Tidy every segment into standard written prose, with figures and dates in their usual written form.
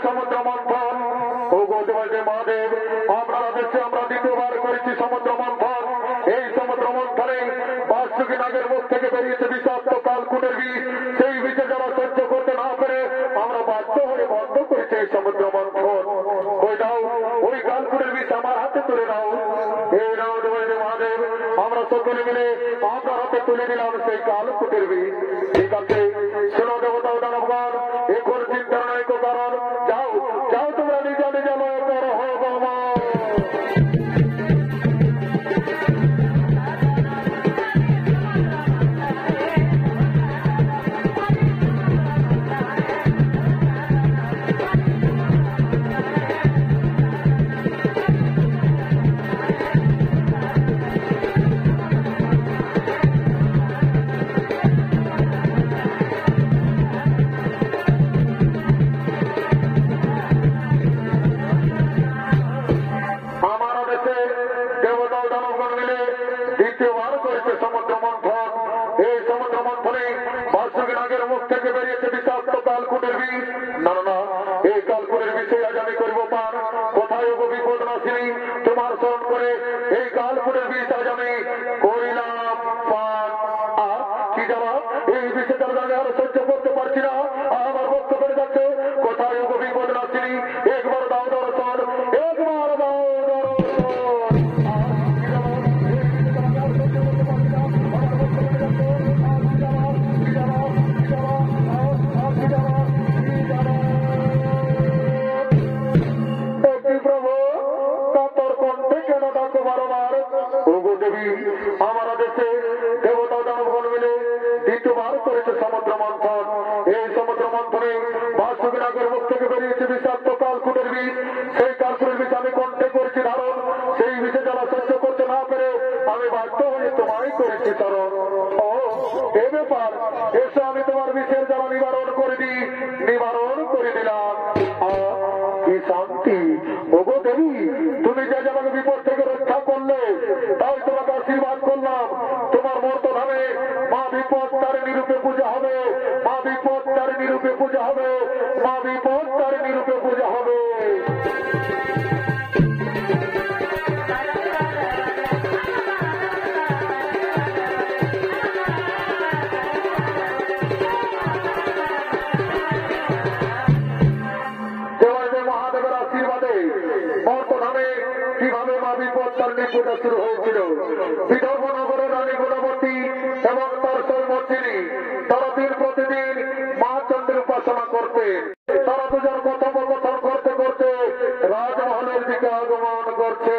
সমুদ্র মন্থন। ও গোদেবাজে মহাদেব, আপনারা দেখছি আমরা দ্বিতীয়বার করেছি সমুদ্র মন্থন। এই সমুদ্র মন্থনে বাসুকি নাগের মুখ থেকে বেরিয়েছে বিষাক্ত কালকুটের বিষ। সেই বিষে যারা সহ্য করতে না পেরে আমরা বাধ্য হয়ে বন্ধ করেছি এই সমুদ্র মন্থন। ওই দাও, ওই কালকুটের বিষ আমার হাতে তুলে দাও। এই নাও দেবাজে মহাদেব, আমরা সকলে মিলে আপনার হাতে তুলে দিলাম সেই কালকুটের বিষ। ঠিক আছে, শোনো দেবতা ও দানবগণ, এখন চিন্তার নাই কারণ। যাও যাও, তোমরা নিজ নিজ লয় করো বাবা। দ্বিতীয়বার করেছে সমুদ্র মন্থন। এই সমুদ্র মন্থনে বাসুকি নাগের মুখ থেকে বেরিয়েছে বিষাক্ত কালকুটের বিষ। না না না, এই কালকুটের বিষয়ে আজ আমি করবো পার। কোথায় গো বিপদ নাসিনী, তোমার স্মরণ করে এই কালকুটের বিষ আজ আমি করিলাম পার। কি যাওয়া, এই বিষয়টা আমি আরো সহ্য করতে পারছি না, আমার বক্ত বেড়ে যাচ্ছে। কোথায় গো বিপদ নাসিনী, একবার দাও দর্শন, একবার দাও আমার দেশে দেবতা দানবগণ মিলে দ্বিতীয়বার করেছে সমুদ্র মন্থন। এই সমুদ্র মন্থনে বাসুকি নাগের মুখ থেকে বেরিয়েছে বিষাক্ত কালকুটের বিষ। সেই কালকুটের বিষ আমি কণ্ঠে করেছি ধারণ। সেই বিষে যারা সহ্য করতে না পেরে আমি বাধ্য হয়ে তোমায় করেছি চরণ। ও এ ব্যাপার, এসো আমি তোমার বিষের জ্বালা নিবারণ করে দিই, নিবারণ করে দিলাম। কি শান্তি, ওগো দেবী, তুমি যে আমাকে বিপদ থেকে রক্ষা করলে তাই তোমাকে আশীর্বাদ করলাম। তোমার মর্তধামে মা বিপদ তারিণী রূপে পূজা হবে, মা বিপদ তারিণী রূপে পূজা হবে, মা বিপদ তারিণী রূপে পূজা হবে। মহাদেবের আশীর্বাদে মর্তধামে কিভাবে মা বিপদ তারিণী পূজা শুরু হয়েছিল। বিদর্ভনগরের রানী গুণবতী এবং তার সৈন্যী তারা দিন প্রতিদিন মা চন্দ্রের উপাসনা করতেন। তারা দুজন কথোপকথন করতে করতে রাজমহলের দিকে আগমন করছে।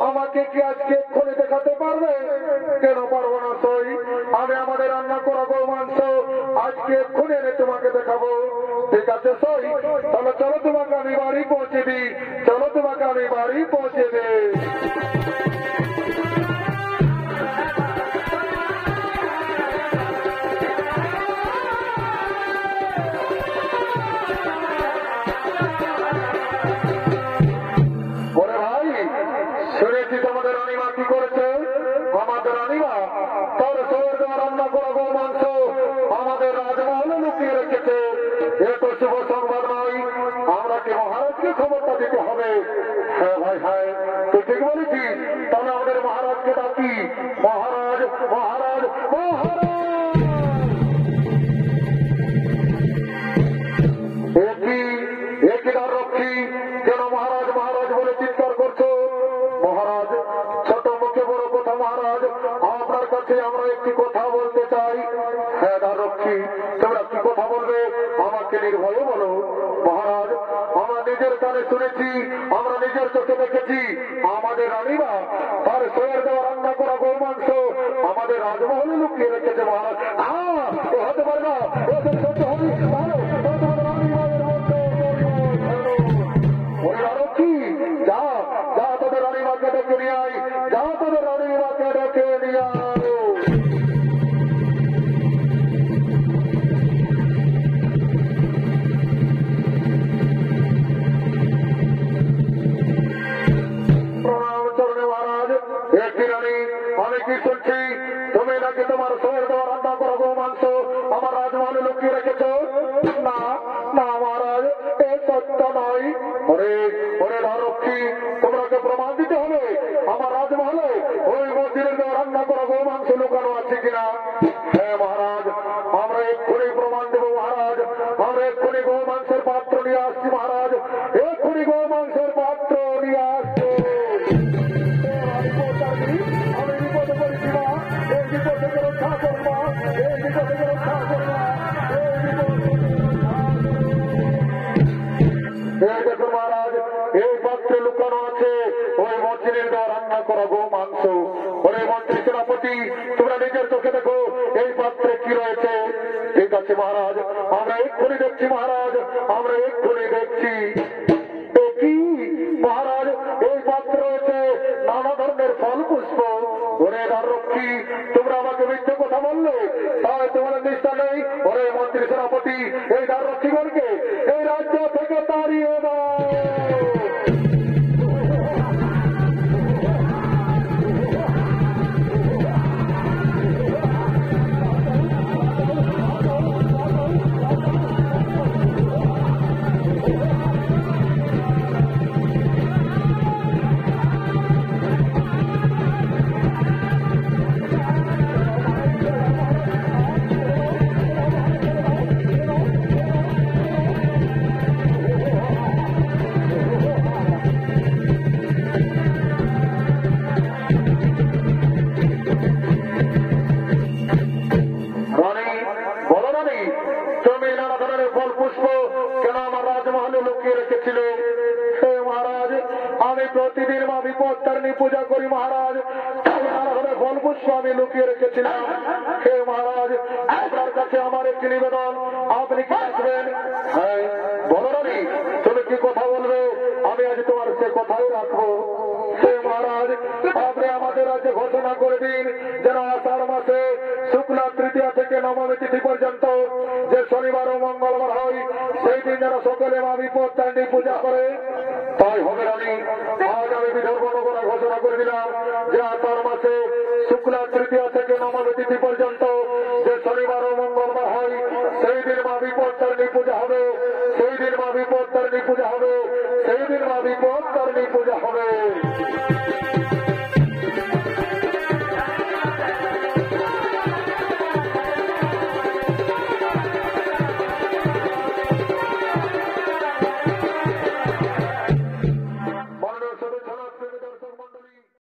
আমাকে কি আজকে এক্ষুনি দেখাতে পারবে? কেন পারবো না সই, আমি আমাদের রান্না করা গো মাংস আজকে এক্ষুনি এনে তোমাকে দেখাবো। ঠিক আছে সই, তাহলে চলো তোমাকে আমি বাড়ি পৌঁছে দিই, চলো তোমাকে আমি বাড়ি পৌঁছে দিই। শুনেছি তোমাদের রানীমা কি করেছে? আমাদের রানীমা তার সোয়ের দেওয়া রান্না করা গো মাংস আমাদের রাজমহলে লুকিয়ে রেখেছে। এ তো শুভ সংবাদ নয়, আমরা কি মহারাজকে খবরটা দিতে হবে? হ্যাঁ ভাই হ্যাঁ, তুই ঠিক বলেছিস। তাহলে আমাদের মহারাজকে ডাকি। মহারাজ মহারাজ মহারাজ, একই রক্ষী কেন মহারাজ মহারাজ বলে চিৎকার করছো? মহারাজ ছোট মুখে বড় কথা। মহারাজ আপনার কাছে আমরা একটি কথা বলতে চাই। হ্যাঁ রক্ষী, তোমরা কি কথা বলবে আমাকে নির্ভয়ে বলো। মহারাজ আমরা নিজের কানে শুনেছি, আমরা নিজের চোখে দেখেছি, আমাদের রানীরা তার সোয়ের দেওয়া রান্না করা গো মাংস আমাদের রাজমহলে লুকিয়ে রেখেছে। মহারাজ হতে পারে না, সত্য হবে ভালো। যা যা তোদের রানীমাকে ডেকে নিয়ে আয়, যা তোদের রানীমাকে ডেকে নিয়ে আয়। প্রণাম চরণে মহারাজ। একটি রানী, আমি কি শুনছি তুমি নাকি তোমার সোয়ের দেওয়া রান্না করা গো মাংস আমার রাজমহলে লুকিয়ে রেখেছ? না না মহারাজ, এ সত্য নয়। ওরে ওরে রক্ষী, তোমরাকে প্রমাণ দিতে হবে আমার রাজমহলে ওই মন্দিরের দেওয়া রান্না করা গো মাংস লুকানো আছে কিনা। হ্যাঁ মহারাজ, আমরা এক্ষুনি প্রমাণ দেবো মহারাজ। আমরা এক্ষুনি গো মাংসের পাত্র নিয়ে আসছি মহারাজ, এক্ষুনি গো মাংসের পাত্র নিয়ে আসছি। আমি বিপদে পড়েছি না, এই বিপদ থেকে রক্ষা করবা, এই বিপদ থেকে রক্ষা করবা, এই দেখুন মহারাজ, এই পাত্রে লুকানো আছে ওই মন্ত্রীর দেওয়া রান্না করা গো মাংস। ওরে মন্ত্রী সেনাপতি, তোমরা নিজের চোখে দেখো এই পাত্রে কি রয়েছে। ঠিক আছে মহারাজ, আমরা এক্ষুনি দেখছি মহারাজ, আমরা এক্ষুনি দেখছি। কি মহারাজ, এই পাত্রে রয়েছে নানা ধরনের ফল পুষ্প। ওরে রক্ষী, তোমরা আমাকে মিথ্যে কথা বললে তাই তোমাদের নিষ্ঠা নেই। ওরে মন্ত্রী সেনাপতি, এই রক্ষীগণকে এই রাজ্য থেকে তাড়িয়ে দাও। আমি প্রতিদিন মা বিপত্তারিণী পূজা করি মহারাজ, ফল পুষ্প আমি লুকিয়ে রেখেছিলাম। হে মহারাজ, আপনার কাছে আমার একটি নিবেদন, আপনি কি আসবেন? হ্যাঁ বলো রানী, তুমি কি কথা বলবে আমি আজ তোমার সে কথাই রাখবো। হে মহারাজ, আপনি আমাদের রাজ্যে ঘোষণা করে দিন যেন আষাঢ় মাসে শুক্লা তৃতীয়া থেকে নবমী তিথি পর্যন্ত যে শনিবার ও মঙ্গলবার হয় সেই দিন যেন সকলে মা বিপত্তারিণী পূজা করে। তাই হবে রানী, আজ আমি বিদর্ভ নগরে ঘোষণা করে দিলাম যে আষাঢ় মাসে শুক্লা তৃতীয়া থেকে নবমী তিথি পর্যন্ত যে শনিবার ও মঙ্গলবার হয় সেই দিন মা বিপত্তারিণী পূজা হবে, সেই দিন মা বিপত্তারিণী পূজা হবে, সেই দিন মা বিপত্তারিণী পূজা হবে।